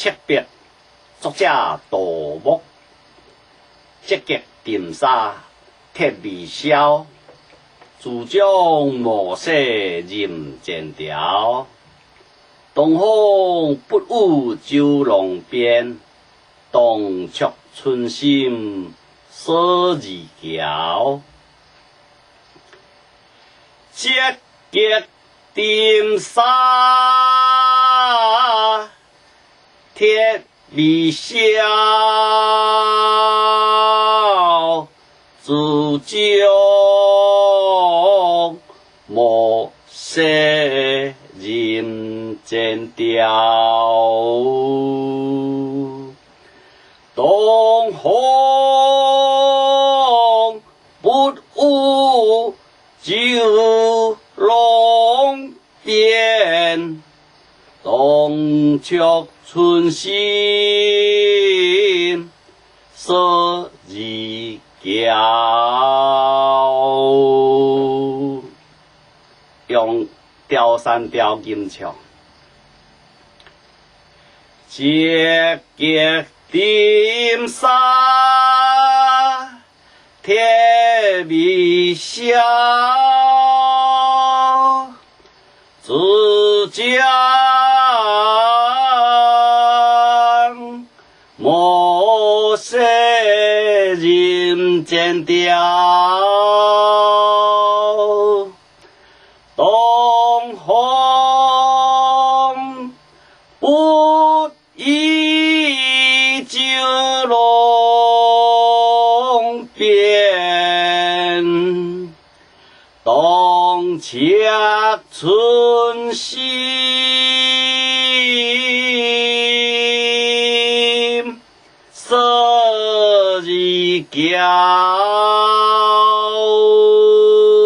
赤壁，作者杜牧。积极沉沙铁未销，自将暮色任剑条。东风不舞九龙边，东阙春心锁二桥。积极沉沙铁未销，自将暮色任剑条。东风不舞九龙边，东阙春心锁二桥。用调三调音唱，积极沉沙铁未销，自将暮色任剑条。东风不移九龙边，东阙春心锁二桥。